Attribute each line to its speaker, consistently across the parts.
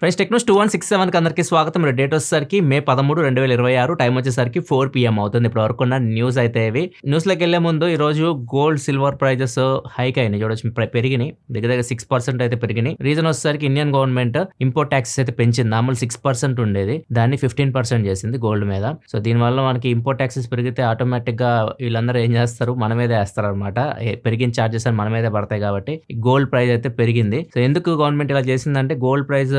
Speaker 1: Friends tech news 2167కి అందరికీ స్వాగతం. Date వచ్చేసరికి మే 13, 2026. టైం వచ్చేసరికి 4 PM అవుతుంది. ఇప్పటి వరకు ఉన్న న్యూస్ అయితే ఇవి. న్యూస్లోకి వెళ్లే ముందు ఈరోజు గోల్డ్ సిల్వర్ ప్రైజెస్ హైక్ అయినాయి. చూడొచ్చు పెరిగినాయి, దగ్గర 6% అయితే పెరిగినాయి. రీజన్ వచ్చేసరికి ఇండియన్ గవర్నమెంట్ ఇంపోర్ట్ ట్యాక్సెస్ అయితే పెంచింది. మామూలు 6% ఉండేది, దాన్ని 15% చేసింది గోల్డ్ మీద. సో దీనివల్ల మనకి ఇంపోర్ట్ ట్యాక్సెస్ పెరిగితే ఆటోమేటిక్ గా వీళ్ళందరూ ఏం చేస్తారు, మన మీదే వేస్తారు అనమాట. పెరిగిన చార్జెస్ అని మన మీదే పడతాయి కాబట్టి గోల్డ్ ప్రైస్ అయితే పెరిగింది. సో ఎందుకు గవర్నమెంట్ ఇలా చేసిందంటే గోల్డ్ ప్రైస్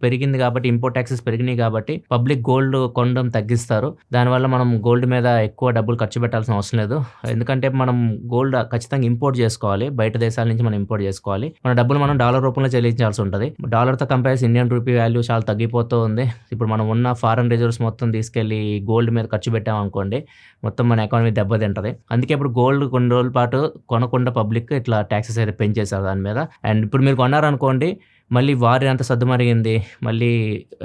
Speaker 1: పెరిగింది కాబట్టి, ఇంపోర్ట్ ట్యాక్సెస్ పెరిగినాయి కాబట్టి పబ్లిక్ గోల్డ్ కొనడం తగ్గిస్తారు. దానివల్ల మనం గోల్డ్ మీద ఎక్కువ డబ్బులు ఖర్చు పెట్టాల్సిన అవసరం లేదు. ఎందుకంటే మనం గోల్డ్ ఖచ్చితంగా ఇంపోర్ట్ చేసుకోవాలి, బయట దేశాల నుంచి మనం ఇంపోర్ట్ చేసుకోవాలి. మన డబ్బులు మనం డాలర్ రూపంలో చెల్లించాల్సి ఉంటుంది. డాలర్తో కంపేర్ ఇండియన్ రూపీ వాల్యూ చాలా తగ్గిపోతూ ఉంది. ఇప్పుడు మనం ఉన్న ఫారెన్ రిజర్వ్స్ మొత్తం తీసుకెళ్లి గోల్డ్ మీద ఖర్చు పెట్టామనుకోండి, మొత్తం మన ఎకానమీ దెబ్బతింటది. అందుకే ఇప్పుడు గోల్డ్ కొన్ని రోజుల పాటు కొనకుండా పబ్లిక్ ఇట్లా ట్యాక్సెస్ అయితే పెంచేశారు దాని మీద. అండ్ ఇప్పుడు మీరు కొన్నారనుకోండి, మళ్ళీ వారి అంత సర్దుమరిగింది, మళ్ళీ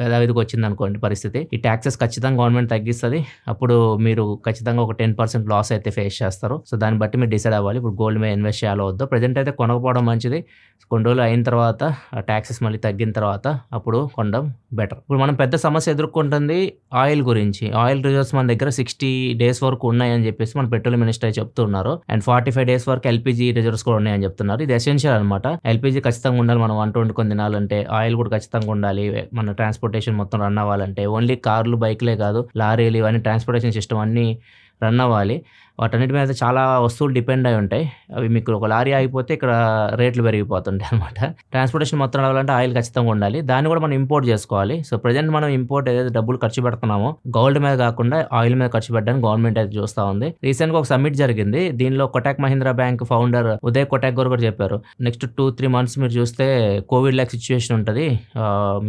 Speaker 1: యథావిధికి వచ్చింది అనుకోండి పరిస్థితి, ఈ ట్యాక్సెస్ ఖచ్చితంగా గవర్నమెంట్ తగ్గిస్తుంది. అప్పుడు మీరు ఖచ్చితంగా ఒక 10% లాస్ అయితే ఫేస్ చేస్తారు. సో దాన్ని బట్టి మీరు డిసైడ్ అవ్వాలి ఇప్పుడు గోల్డ్ మీద ఇన్వెస్ట్ చేయాలో వద్దో. ప్రజెంట్ అయితే కొనకపోవడం మంచిది. కొన్ని రోజులు అయిన తర్వాత ట్యాక్సెస్ మళ్ళీ తగ్గిన తర్వాత అప్పుడు కొనడం బెటర్. ఇప్పుడు మనం పెద్ద సమస్య ఎదుర్కొంటుంది ఆయిల్ గురించి. ఆయిల్ రిజర్వ్స్ మన దగ్గర 60 days వరకు ఉన్నాయని చెప్పేసి మన పెట్రోలియం మినిస్టర్ చెప్తున్నారు. అండ్ 45 days వరకు ఎల్పీజీ రిజర్వ్స్ కూడా ఉన్నాయని చెప్తున్నారు. ఇది ఎసెన్షియల్ అనమాట. ఎల్పీజీ ఖచ్చితంగా ఉండాలి మనం వంట వండుకొని తినాలంటే. ఆయిల్ కూడా ఖచ్చితంగా ఉండాలి మన ట్రాన్స్పోర్టేషన్ మొత్తం రన్ అవ్వాలంటే. ఓన్లీ కార్లు, బైక్లే కాదు, లారీలు, ఇవన్నీ ట్రాన్స్పోర్టేషన్ సిస్టమ్ అన్నీ రన్ అవ్వాలి. వాటన్నిటి మీద చాలా వస్తువులు డిపెండ్ అయి ఉంటాయి. అవి మీకు ఒక లారీ ఆగిపోతే ఇక్కడ రేట్లు పెరిగిపోతుంటాయి అనమాట. ట్రాన్స్పోర్టేషన్ మొత్తం రావాలంటే ఆయిల్ ఖచ్చితంగా ఉండాలి. దాన్ని కూడా మనం ఇంపోర్ట్ చేసుకోవాలి. సో ప్రజెంట్ మనం ఇంపోర్ట్ ఏదైతే డబ్బులు ఖర్చు పెడుతున్నామో గోల్డ్ మీద కాకుండా ఆయిల్ మీద ఖర్చు పెట్టడానికి గవర్నమెంట్ అయితే చూస్తూ ఉంది. రీసెంట్గా ఒక సమ్మిట్ జరిగింది. దీనిలో కోటక్ మహీంద్రా బ్యాంక్ ఫౌండర్ ఉదయ్ కోటక్ గారు కూడా చెప్పారు, నెక్స్ట్ 2-3 months మీరు చూస్తే కోవిడ్ లాక్ సిచ్యువేషన్ ఉంటుంది,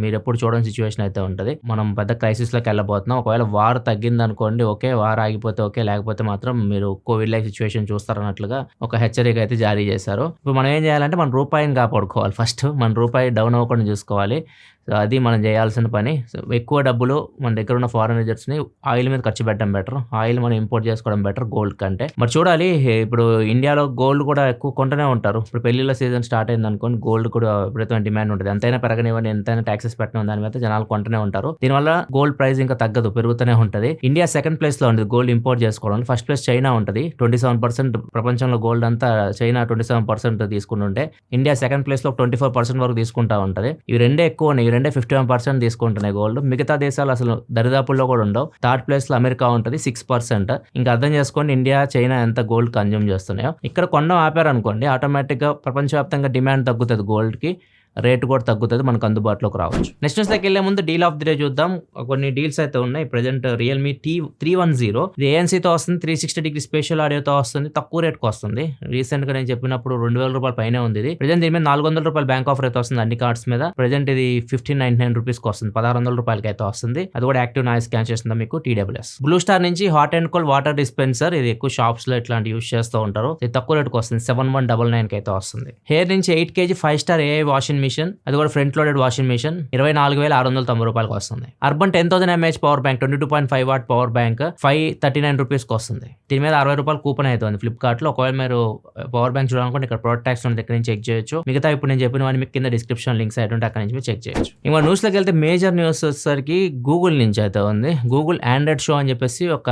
Speaker 1: మీరు ఎప్పుడు చూడని సిచ్యువేషన్ అయితే ఉంటుంది. మనం పెద్ద క్రైసిస్లోకి వెళ్ళబోతున్నాం. ఒకవేళ వార్ తగ్గింది అనుకోండి ఓకే, వార్ ఆగిపోతే ఓకే, లేకపోతే మాత్రం మీరు కోవిడ్ లైక్ సిచ్యువేషన్ చూస్తారన్నట్లుగా ఒక హెచ్చరిక అయితే జారీ చేశారు. ఇప్పుడు మనం ఏం చేయాలంటే మన రూపాయిని కాపాడుకోవాలి. ఫస్ట్ మన రూపాయి డౌన్ అవ్వకుండా చూసుకోవాలి. సో అది మనం చేయాల్సిన పని. సో ఎక్కువ డబ్బులు మన దగ్గర ఉన్న ఫారెన్ రిజర్వ్స్ని ఆయిల్ మీద ఖర్చు పెట్టడం బెటర్. ఆయిల్ మనం ఇంపోర్ట్ చేసుకోవడం బెటర్ గోల్డ్ కంటే. మరి చూడాలి, ఇప్పుడు ఇండియాలో గోల్డ్ కూడా ఎక్కువ కొంటూనే ఉంటారు. ఇప్పుడు పెళ్లిళ్ళ సీజన్ స్టార్ట్ అయింది అనుకోండి, గోల్డ్ కూడా విపరీతమైన డిమాండ్ ఉంటుంది. ఎంతైనా పెరగనివ్వండి, ఎంతైనా ట్యాక్సెస్ పెట్టడం, దాని మీద జనాలు కొంటూనే ఉంటారు. దీనివల్ల గోల్డ్ ప్రైస్ ఇంకా తగ్గదు, పెరుగుతూనే ఉంటుంది. ఇండియా సెకండ్ ప్లేస్ లో ఉంటుంది గోల్డ్ ఇంపోర్ట్ చేసుకోవడం. ఫస్ట్ ప్లేస్ చైనా ఉంటుంది. 27% ప్రపంచంలో గోల్డ్ అంతా చైనా 27% తీసుకుంటుంటే ఇండియా సెకండ్ ప్లేస్ లో 24% వరకు తీసుకుంటా ఉంటుంది. ఇవి రెండే ఎక్కువ ఉన్నాయి. 51% తీసుకుంటున్నాయి గోల్డ్. మిగతా దేశాలు అసలు దరిదాపుల్లో కూడా ఉండవు. థర్డ్ ప్లేస్ లో అమెరికా ఉంటుంది 6%. ఇంకా అర్థం చేసుకోండి ఇండియా, చైనా ఎంత గోల్డ్ కన్జ్యూమ్ చేస్తున్నాయో. ఇక్కడ కొనడం ఆపారనుకోండి, ఆటోమేటిక్ గా ప్రపంచవ్యాప్తంగా డిమాండ్ తగ్గుతుంది గోల్డ్ కి, రేటు కూడా తగ్గుతుంది, మనకు అందుబాటులోకి రావచ్చు. నెక్స్ట్ న్యూస్లోకి వెళ్ళే ముందు డీల్ ఆఫ్ ది డే చూద్దాం. కొన్ని డీల్స్ అయితే ఉన్నాయి. ప్రజెంట్ రియల్మీ T310 ఇది ANCతో వస్తుంది, 360° స్పెషల్ ఆడియోతో వస్తుంది, తక్కువ రేట్కి వస్తుంది. రీసెంట్ గా నేను చెప్పినప్పుడు 2,000 రూపాయల పైనే ఉంది ఇది. ప్రజెంట్ దీని మీద 400 రూపాయలు బ్యాంక్ ఆఫర్ అయితే వస్తుంది అన్ని కార్డ్స్ మీద. ప్రజెంట్ ఇది 1599 రూపీస్కి వస్తుంది, 1600 రూపాయలకి అయితే వస్తుంది. అది కూడా యాక్టివ్ నాయిస్ క్యాన్సిల్ చేస్తుంది మీకు TWS. బ్లూ స్టార్ నుంచి hot and cold water dispenser, ఇది ఎక్కువ షాప్స్ లో ఇట్లాంటి యూస్ చేస్తూ ఉంటారు. ఇది తక్కువ రేట్కి వస్తుంది, 7199 అయితే వస్తుంది. హెయిర్ నుంచి 8 kg 5-star AI washing machine, అది కూడా ఫ్రంట్ లోడెడ్ వాషింగ్ మిషన్, 24,690 రూపాయలకి వస్తుంది. Urban 10,000 mAh power bank, 22.5 watt power bank 539 రూపీస్కి వస్తుంది. దీని మీద 60 రూపాయలు కూపన్ అయితే ఉంది ఫ్లిప్కార్ట్ లో. ఒకవేళ మీరు పవర్ బ్యాంక్ చూడాలనుకుంటే ఇక్కడ ప్రొడక్ట్ ట్యాక్స్ దగ్గర నుంచి చెక్ చేయొచ్చు. మిగతా ఇప్పుడు నేను చెప్పినవన్నీ మీకు కింద డిస్క్రిప్షన్ లింక్స్ అయితే ఉంటే అక్కడ నుంచి మీరు చెక్ చేయొచ్చు. ఇంకా న్యూస్ లోకి వెళ్తే మేజర్ న్యూస్ వచ్చేసరికి గూగుల్ నుంచి అయితే ఉంది. గూగుల్ ఆండ్రాయిడ్ షో అని చెప్పేసి ఒక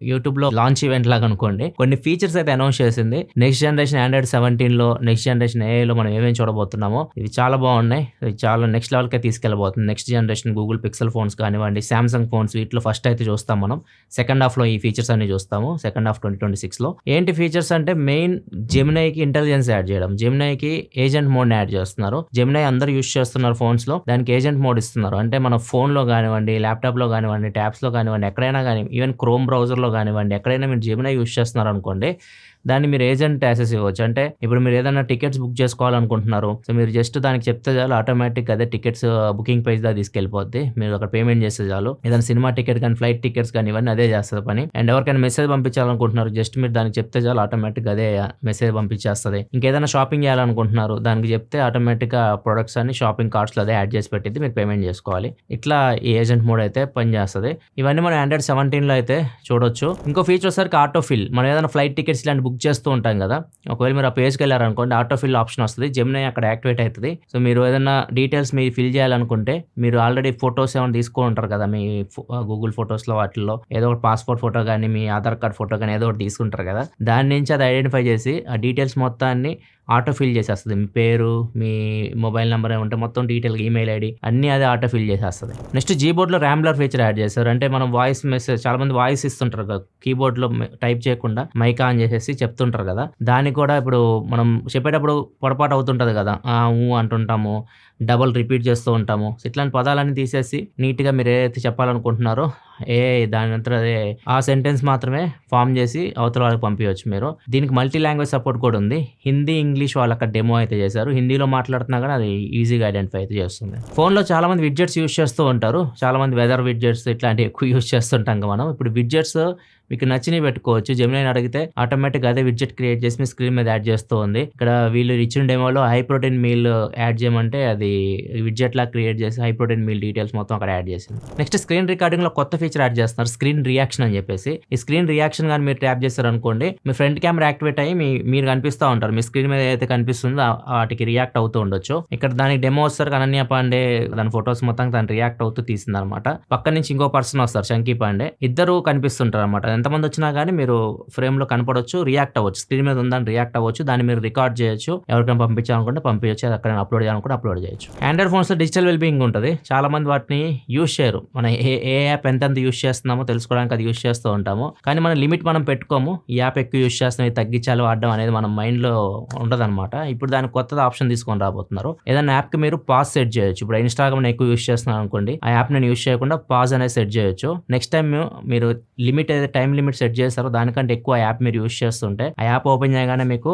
Speaker 1: యూట్యూబ్ లో లాంచ్ ఈవెంట్ లాగా అనుకోండి, కొన్ని ఫీచర్స్ అయితే అనౌన్స్ చేసింది. నెక్స్ట్ జనరేషన్ ఆండ్రాయిడ్ 17 లో, నెక్స్ట్ జనరేషన్ AI లో మనం ఏమేమి చూడబోతున్నామో ఇవి చాలా బాగున్నాయి. ఇవి చాలా నెక్స్ట్ లెవెల్కే తీసుకెళ్ళబోతుంది. Next generation Google Pixel phones కానివ్వండి, సామ్సంగ్ ఫోన్స్, వీటిలో ఫస్ట్ అయితే చూస్తాం మనం. సెకండ్ హాఫ్ లో ఈ ఫీచర్స్ అన్ని చూస్తాము, సెకండ్ హాఫ్ 2026 లో. ఏంటి ఫీచర్స్ అంటే మెయిన్ జెమినైకి ఇంటెలిజెన్స్ యాడ్ చేయడం. జెమినైకి ఏజెంట్ మోడ్ యాడ్ చేస్తున్నారు. జెమినై అందరూ యూస్ చేస్తున్నారు ఫోన్స్ లో, దానికి ఏజెంట్ మోడ్ ఇస్తున్నారు. అంటే మన ఫోన్ లో కానివ్వండి, ల్యాప్టాప్ లో కానివ్వండి, ట్యాబ్స్ లో కానివ్వండి, ఎక్కడైనా కానీ, ఈవెన్ క్రోమ్ బ్రౌజర్ లో కానివ్వండి, ఎక్కడైనా మీరు జెమినై యూస్ చేస్తున్నారు అనుకోండి, దాన్ని మీరు ఏజెంట్ యాక్సెస్ ఇవ్వచ్చు. అంటే ఇప్పుడు మీరు ఏదైనా టికెట్స్ బుక్ చేసుకోవాలనుకుంటున్నారు, సో మీరు జస్ట్ దానికి చెప్తే చాలు, ఆటోమేటిక్ అదే టికెట్స్ బుకింగ్ పేజ్ దా తీసుకెళ్ళిపోద్ది. మీరు అక్కడ పేమెంట్ చేస్తే చాలు. ఏదైనా సినిమా టికెట్ కానీ, ఫ్లైట్ టికెట్స్ కానీ, ఇవన్నీ అదే చేస్తుంది పని. అండ్ ఎవరికైనా మెసేజ్ పంపించాలనుకుంటున్నారు, జస్ట్ మీరు దానికి చెప్తే చాలు, ఆటోమేటిక్ అదే మెసేజ్ పంపించేస్తుంది. ఇంకేదైనా షాపింగ్ చేయాలనుకుంటున్నారు, దానికి చెప్తే ఆటోమేటిక్ గా ప్రొడక్ట్స్ అన్ని షాపింగ్ కార్ట్స్ లో అదే యాడ్ చేసి పెట్టింది, మీరు పేమెంట్ చేసుకోవాలి. ఇట్లా ఈ ఏజెంట్ మోడ్ అయితే పనిచేస్తుంది. ఇవన్నీ మనం ఆండ్రాయిడ్ 17 లో అయితే చూడొచ్చు. ఇంకో ఫీచర్ సరికి ఆటోఫిల్. మనం ఏదైనా ఫ్లైట్ టికెట్స్ ఇలాంటి బుక్ బుక్ చేస్తూ ఉంటాం కదా, ఒకవేళ మీరు ఆ పేజ్కి వెళ్ళారనుకోండి ఆటో ఫిల్ ఆప్షన్ వస్తుంది, జెమినీ అక్కడ యాక్టివేట్ అవుతుంది. సో మీరు ఏదైనా డీటెయిల్స్ మీరు ఫిల్ చేయాలనుకుంటే మీరు ఆల్రెడీ ఫొటోస్ ఏమైనా తీసుకొని ఉంటారు కదా, మీ గూగుల్ ఫొటోస్లో వాటిల్లో ఏదో ఒకటి పాస్పోర్ట్ ఫోటో కానీ మీ ఆధార్ కార్డ్ ఫోటో కానీ ఏదో ఒకటి తీసుకుంటారు కదా, దాని నుంచి అది ఐడెంటిఫై చేసి ఆ డీటెయిల్స్ మొత్తాన్ని ఆటో ఫిల్ చేసేస్తుంది. మీ పేరు, మీ మొబైల్ నెంబర్ ఏమంటే మొత్తం డీటెయిల్, ఈమెయిల్ ఐడి అన్నీ అది ఆటో ఫిల్ చేసేస్తుంది. నెక్స్ట్ కీబోర్డ్లో ర్యాంబ్లర్ ఫీచర్ యాడ్ చేశారు. అంటే మనం వాయిస్ మెసేజ్, చాలా మంది వాయిస్ ఇస్తుంటారు కదా, కీబోర్డ్లో టైప్ చేయకుండా మైక్ ఆన్ చేసేసి చెప్తుంటారు కదా, దానికి కూడా ఇప్పుడు మనం చెప్పేటప్పుడు పొరపాటు అవుతుంటుంది కదా, అంటుంటాము, డబల్ రిపీట్ చేస్తూ ఉంటాము. ఇట్లాంటి పదాలన్నీ తీసేసి నీట్గా మీరు ఏదైతే చెప్పాలనుకుంటున్నారో దాని అంతా అదే ఆ సెంటెన్స్ మాత్రమే ఫామ్ చేసి అవతల వాళ్ళకి పంపించవచ్చు మీరు. దీనికి మల్టీ లాంగ్వేజ్ సపోర్ట్ కూడా ఉంది. హిందీ, ఇంగ్లీష్ వాళ్ళకి డెమో అయితే చేశారు. హిందీలో మాట్లాడుతున్నా కానీ అది ఈజీగా ఐడెంటిఫై అయితే చేస్తుంది. ఫోన్లో చాలా మంది విడ్జెట్స్ యూస్ చేస్తూ ఉంటారు. చాలా మంది వెదర్ విడ్జెట్స్ ఇట్లాంటివి ఎక్కువ యూస్ చేస్తుంటాం మనం. ఇప్పుడు విడ్జెట్స్ మీకు నచ్చినవి పెట్టుకోవచ్చు. జెమినీని అడిగితే ఆటోమేటిక్గా అదే విడ్జెట్ క్రియేట్ చేసి మీ స్క్రీన్ మీద యాడ్ చేస్తూ ఉంది. ఇక్కడ వీళ్ళు ఇచ్చిన డెమోలో హై ప్రోటీన్ మీల్ యాడ్ చేయమంటే అది విడ్జెట్ లా క్రియేట్ చేసి హై ప్రోటీన్ మీల్ డీటెయిల్స్ మొత్తం అక్కడ యాడ్ చేసింది. నెక్స్ట్ స్క్రీన్ రికార్డింగ్ లో కొత్త ఫీచర్ యాడ్ చేస్తున్నారు, స్క్రీన్ రియాక్షన్ అని చెప్పేసి. ఈ స్క్రీన్ రియాక్షన్ కానీ మీరు ట్యాప్ చేస్తారు అనుకోండి, మీ ఫ్రంట్ కెమెరా యాక్టివేట్ అయ్యి మీరు కనిపిస్తూ ఉంటారు. మీ స్క్రీన్ మీద ఏదైతే కనిపిస్తుందో వాటికి రియాక్ట్ అవుతూ ఉండొచ్చు. ఇక్కడ దానికి డెమో వస్తారు, అనన్య పాండే దాని ఫొటోస్ మొత్తం తను రియాక్ట్ అవుతూ తీసింది అనమాట. పక్క నుంచి ఇంకో పర్సన్ వస్తారు, చంకీ పాండే, ఇద్దరు కనిపిస్తుంటారు అనమాట. ఎంతమంది వచ్చినా కానీ మీరు ఫ్రేమ్ లో కనపడవచ్చు, రియాక్ట్ అవ్వచ్చు, స్క్రీన్ మీద ఉందని రియాక్ట్ అవ్వచ్చు, దాన్ని మీరు రికార్డ్ చేయొచ్చు, ఎవరికైనా పంపించాలనుకుంటే పంపించచ్చు, అది అక్కడ అప్లోడ్ చేయాలనుకుంటే అప్లోడ్ చేయొచ్చు. ఆండ్రాయిడ్ ఫోన్స్ లో డిజిటల్ వెల్బీయింగ్ ఉంటుంది. చాలా మంది వాటిని యూస్ చేయరు. మనం ఏ యాప్ ఎంత యూస్ చేస్తున్నామో తెలుసుకోవడానికి అది యూస్ చేస్తూ ఉంటాము, కానీ మన లిమిట్ మనం పెట్టుకోము. ఈ యాప్ ఎక్కువ యూస్ చేస్తున్నాం, తగ్గించాలి వాడడం అనేది మన మైండ్ లో ఉండదన్నమాట. ఇప్పుడు దానికి కొత్తది ఆప్షన్ తీసుకొని రాబోతున్నారు. ఏదైనా యాప్ కి మీరు పాజ్ సెట్ చేయొచ్చు. ఇప్పుడు ఇన్స్టాగ్రామ్ ఎక్కువ యూస్ చేస్తున్నాను అనుకోండి, ఆ యాప్ నేను యూస్ చేయకుండా పాజ్ అనేది సెట్ చేయొచ్చు. నెక్స్ట్ టైం మీరు లిమిట్ ఏదైతే టైం లిమిట్ సెట్ చేస్తారో దానికంటే ఎక్కువ యాప్ మీరు యూస్ చేస్తుంటే ఆ యాప్ ఓపెన్ చేయగానే మీకు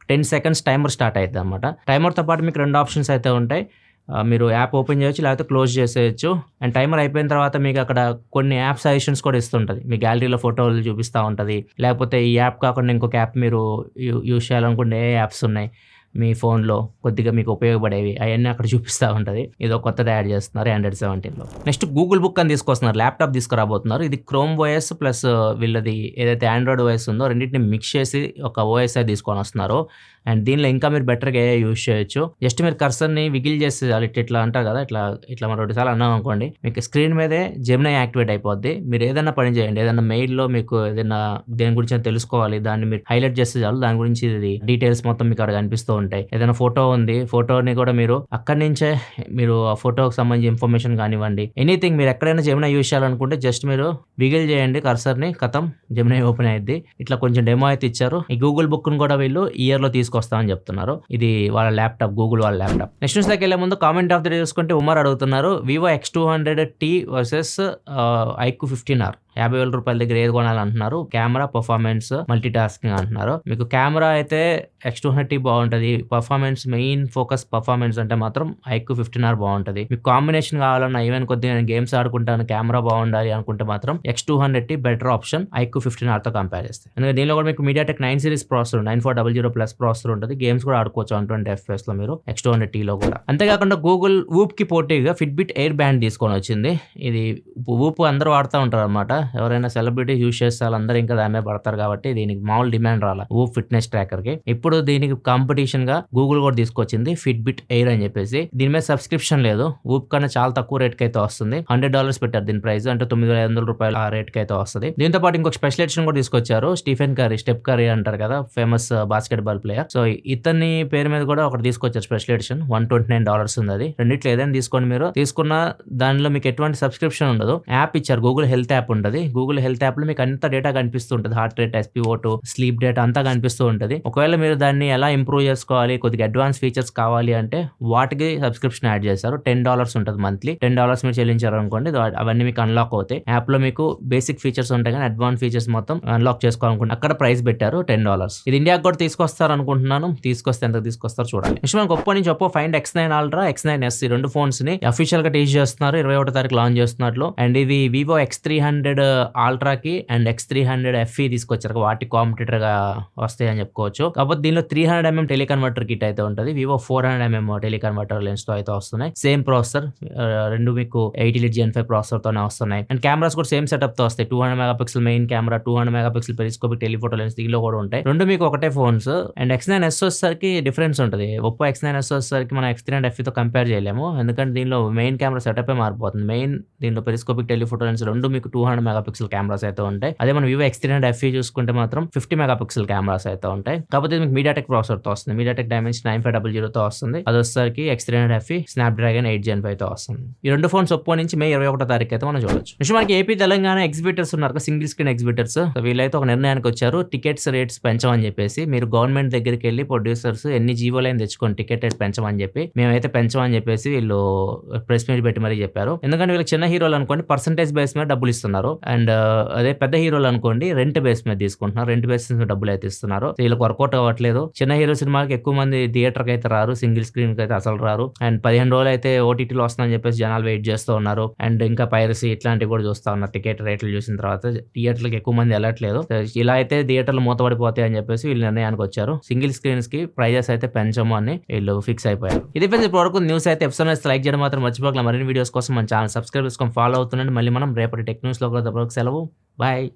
Speaker 1: 10 seconds టైమర్ స్టార్ట్ అవుతుంది అనమాట. టైమర్తో పాటు మీకు 2 ఆప్షన్స్ అయితే ఉంటాయి. మీరు యాప్ ఓపెన్ చేయొచ్చు, లేకపోతే క్లోజ్ చేసేయచ్చు. అండ్ టైమర్ అయిపోయిన తర్వాత మీకు అక్కడ కొన్ని యాప్ సజెషన్స్ కూడా ఇస్తుంటుంది. మీ గ్యాలరీలో ఫోటోలు చూపిస్తూ ఉంటుంది. లేకపోతే ఈ యాప్ కాకుండా ఇంకొక యాప్ మీరు యూస్ చేయాలనుకుంటే ఏ యాప్స్ ఉన్నాయి మీ ఫోన్లో కొద్దిగా మీకు ఉపయోగపడేవి అవన్నీ అక్కడ చూపిస్తూ ఉంటుంది. ఇదో కొత్తది యాడ్ చేస్తున్నారు Android 17లో. నెక్స్ట్ గూగుల్ బుక్ అని తీసుకొస్తున్నారు, ల్యాప్టాప్ తీసుకురాబోతున్నారు. ఇది క్రోమ్ ఓఎస్ ప్లస్ వీళ్ళది ఏదైతే ఆండ్రాయిడ్ ఓఎస్ ఉందో రెండింటిని మిక్స్ చేసి ఒక ఓఎస్ తీసుకొని వస్తున్నారు. అండ్ దీనిలో ఇంకా మీరు బెటర్గా యూజ్ చేయొచ్చు. జస్ట్ మీరు కర్సర్ని విగిల్ చేసి ఇట్లా అంటారు కదా, ఇట్లా మనం 2 సార్లు అన్నాం అనుకోండి, మీకు స్క్రీన్ మీదే జెమినీ యాక్టివేట్ అయిపోద్ది. మీరు ఏదైనా పని చేయండి, ఏదైనా మెయిల్లో మీకు ఏదైనా దేని గురించి తెలుసుకోవాలి, దాన్ని మీరు హైలైట్ చేస్తే చాలు, దాని గురించి డీటెయిల్స్ మొత్తం మీకు అక్కడ కనిపిస్తూ ఉంటాయి. ఏదైనా ఫోటో ఉంది, ఫోటోని కూడా మీరు అక్కడి నుంచే మీరు ఆ ఫోటోకి సంబంధించి ఇన్ఫర్మేషన్ కానివ్వండి, ఎనీథింగ్ మీరు ఎక్కడైనా జెమినీ యూజ్ చేయాలనుకుంటే జస్ట్ మీరు విగిల్ చేయండి కర్సర్ని, కథం జెమినీ ఓపెన్ అయ్యింది. ఇట్లా కొంచెం డెమో అయితే ఇచ్చారు. ఈ గూగుల్ బుక్ ను కూడా వీళ్ళు ఇయర్లో తీసుకొస్తామని చెప్తున్నారు. ఇది వాళ్ళ ల్యాప్టాప్, గూగుల్ వాళ్ళ ల్యాప్టాప్. నెక్స్ట్ న్యూస్ లోకి వెళ్ళే ముందు కామెంట్ ఆఫ్ ది డే చూసుకుంటే ఉమర్ అడుగుతున్నారు, Vivo X200T versus iQOO 15R 50,000 రూపాయల దగ్గర ఏది కొనాలంటున్నారు. కెమెరా, పర్ఫార్మెన్స్, మల్టీ టాస్కింగ్ అంటున్నారు. మీకు కెమెరా అయితే X200T బాగుంటుంది. పర్ఫార్మెన్స్, మెయిన్ ఫోకస్ పర్ఫార్మెన్స్ అంటే మాత్రం iQOO 15R బాగుంటుంది. మీకు కాంబినేషన్ కావాలన్నా, ఈవెన్ కొద్దిగా నేను గేమ్స్ ఆడుకుంటాను, కెమెరా బాగుండాలి అనుకుంటే మాత్రం X200T better option iQOO 15R తో కంపేర్ చేస్తే. ఎందుకంటే దీనిలో కూడా మీకు MediaTek 9 series processor, 9400 plus processor ఉంటుంది. గేమ్స్ కూడా ఆడుకోవచ్చు 120 FPS లో మీరు X200T లో కూడా. అంతేకాకుండా గూగుల్ వూప్ కి పోటీగా ఫిట్బిట్ ఎయిర్ బ్యాండ్ తీసుకొని వచ్చింది. ఇది వూప్ అందరూ వాడుతూ ఉంటారు అనమాట. ఎవరైనా సెలబ్రిటీ యూస్ చేస్తే వాళ్ళందరూ ఇంకా దామే పడతారు కాబట్టి దీనికి మామూలు డిమాండ్ రాలా వూప్ ఫిట్నెస్ ట్రాకర్ కి. ఇప్పుడు దీనికి కాంపిటీషన్ గా గూగుల్ కూడా తీసుకొచ్చింది ఫిట్బిట్ ఎయిర్ అని చెప్పేసి. దీని మీద సబ్స్క్రిప్షన్ లేదు. వూప్ కన్నా చాలా తక్కువ రేట్ కి అయితే వస్తుంది. $100 పెట్టారు దీని ప్రైస్, అంటే $9,500 ఆ రేట్ కి అయితే వస్తుంది. దీంతో పాటు ఇంకొక స్పెషల్ ఎడిషన్ కూడా తీసుకొచ్చారు. స్టీఫెన్ కర్రీ, స్టెప్ కర్రీ అంటారు కదా, famous basket ball player. So ఇతని పేరు మీద కూడా ఒకటి తీసుకొచ్చారు స్పెషల్ ఎడిషన్. $129 ఉంది. అది రెండిట్లో ఏదైనా తీసుకోండి. మీరు తీసుకున్న దానిలో మీకు ఎటువంటి సబ్స్క్రిప్షన్ ఉండదు. యాప్ ఇచ్చారు, గూగుల్ హెల్త్ యాప్ ఉంటుంది. గూగుల్ హెల్త్ యాప్ లో మీకు అంత డేటా కనిపిస్తూ ఉంటుంది. Heart rate, SpO2, sleep data అంతా కనిపిస్తూ ఉంటుంది. ఒకవేళ మీరు దాన్ని ఎలా ఇంప్రూవ్ చేసుకోవాలి, కొద్దిగా అడ్వాన్స్ ఫీచర్స్ కావాలి అంటే వాటికి సబ్స్క్రిప్షన్ యాడ్ చేశారు. $10 ఉంటుంది మంత్లీ. $10 మీరు చెల్లించారు అనుకోండి, అవన్నీ మీకు అన్లాక్ అవుతాయి. యాప్ లో మీకు బేసిక్ ఫీచర్స్ ఉంటాయి కానీ అడ్వాన్స్ ఫీచర్స్ మొత్తం అన్లాక్ చేసుకోవాలనుకుంటే అక్కడ ప్రైస్ పెట్టారు $10. ఇది ఇండియాకి కూడా తీసుకొస్తారు అనుకుంటున్నాను. తీసుకొస్తే ఎంత తీసుకొస్తారు చూడాలి. నెక్స్ట్ మనకు ఒప్పో నుంచి Oppo Find X9 Ultra, X9s ఈ రెండు ఫోన్స్ ని అఫీషియల్ గా టీచ్ చేస్తున్నారు. 21వ తారీఖు లాంచ్ చేస్తున్నట్లు. అండ్ ఇది Vivo X300 X300 అల్ట్రాకి and X300 FE తీసుకొచ్చారు. వాటి కాంపిటీటర్‌గా వస్తాయని చెప్పుకోవచ్చు. కాకపోతే దీనిలో 300mm టెలికన్వర్టర్ కిట్ అయితే ఉంటది. Vivo 400mm టెలికన్వర్టర్ లెన్స్‌తో అయితే వస్తున్నాయి. సేమ్ ప్రాసెసర్ రెండు మీకు 8 Elite Gen 5 ప్రాసెసర్‌తోనే వస్తున్నాయి. అండ్ కెమెరాస్ కూడా సేమ్ సెటప్‌తో వస్తాయి. 200 megapixel main camera, 200 megapixel periscopic telephoto lens దీనిలో కూడా ఉంటాయి. రెండు మీకు ఒకటే ఫోన్స్. అండ్ X9s వచ్చేసరికి డిఫరెన్స్ ఉంటది. Oppo X9s వచ్చేసరికి మనం X300 FEతో కంపేర్ చేయలేము. ఎందుకంటే దీనిలో మెయిన్ కెమెరా సెటపే మారిపోతుంది. మెయిన్ దీనిలో పెరిస్కోపిక్ టెలిఫోటో లెన్స్ రెండు మీకు 200 మెగాపిక్సెల్ కెమెరాస్ అయితే ఉంటాయి. అదే మన Vivo X300 FE చూసుకుంటే మాత్రం 50 మెగాపిక్సెల్ కెమెరాస్ అయితే ఉంటాయి. కాకపోతే మీకు MediaTek ప్రాసెసర్‌తో వస్తుంది. MediaTek Dimensity 9500తో వస్తుంది. అది వచ్చేసరికి X300 FE Snapdragon 8 Gen 5తో వస్తుంది. ఈ రెండు ఫోన్స్ Oppo నుంచి మే 21వ తారీఖు అయితే మనం చూడొచ్చు. నెక్స్ట్ మనకి ఏపీ తెలంగాణ ఎగ్జిబిటర్స్ ఉన్నారు, సింగిల్ స్క్రీన్ ఎగ్జిబిటర్స్. వీళ్ళైతే ఒక నిర్ణయానికి వచ్చారు, టికెట్స్ రేట్స్ పెంచమని చెప్పేసి. మీరు గవర్నమెంట్ దగ్గరికి వెళ్ళి ప్రొడ్యూసర్స్ ఎన్ని జీవోలైనా తెచ్చుకోండి, టికెట్ రేట్ పెంచమని చెప్పి. మేమైతే పెంచమని చెప్పేసి వీళ్ళు ప్రెస్ మీట్ పెట్టి మరీ చెప్పారు. ఎందుకంటే వీళ్ళకి చిన్న హీరోలు అనుకోండి పర్సెంటేజ్ బేస్ మీద డబ్బులు ఇస్తున్నారు. అండ్ అదే పెద్ద హీరోలు అనుకోండి రెంట్ బేస్ మీద తీసుకుంటున్నారు. రెంట్ బేస్ మీద డబ్బులు అయితే ఇస్తున్నారు. వీళ్ళకి వర్కౌట్ అవ్వట్లేదు. చిన్న హీరో సినిమాకి ఎక్కువ మంది థియేటర్కి అయితే రారు, సింగిల్ స్క్రీన్ కి అయితే అసలు రారు. అండ్ 15 రోజులు అయితే ఓటీటీలో వస్తుందని చెప్పేసి జనాలు వెయిట్ చేస్తూ ఉన్నారు. అండ్ ఇంకా పైరసీ ఇట్లాంటివి కూడా చూస్తా ఉన్నారు. టికెట్ రేట్లు చూసిన తర్వాత థియేటర్లకు ఎక్కువ మంది వెళ్ళట్లేదు. ఇలా అయితే థియేటర్లు మూతపడిపోతాయి అని చెప్పేసి వీళ్ళు నిర్ణయానికి వచ్చారు. సింగిల్ స్క్రీన్స్ కి ప్రైజెస్ అయితే పెంచము అని వీళ్ళు ఫిక్స్ అయిపోయారు. ఇది ఫ్రెండ్స్ ఇప్పుడు న్యూస్ అయితే ఎపిసోడ్ అయితే లైక్ చేయడం మాత్రం మర్చిపోకలా. మరిన్ని వీడియోస్ కోసం మన ఛానల్ సబ్స్క్రైబ్ చేసుకొని ఫాలో అవుతుండండి. మళ్ళీ మనం రేపటి టెక్ న్యూస్ లో సెలవు. బాయ్.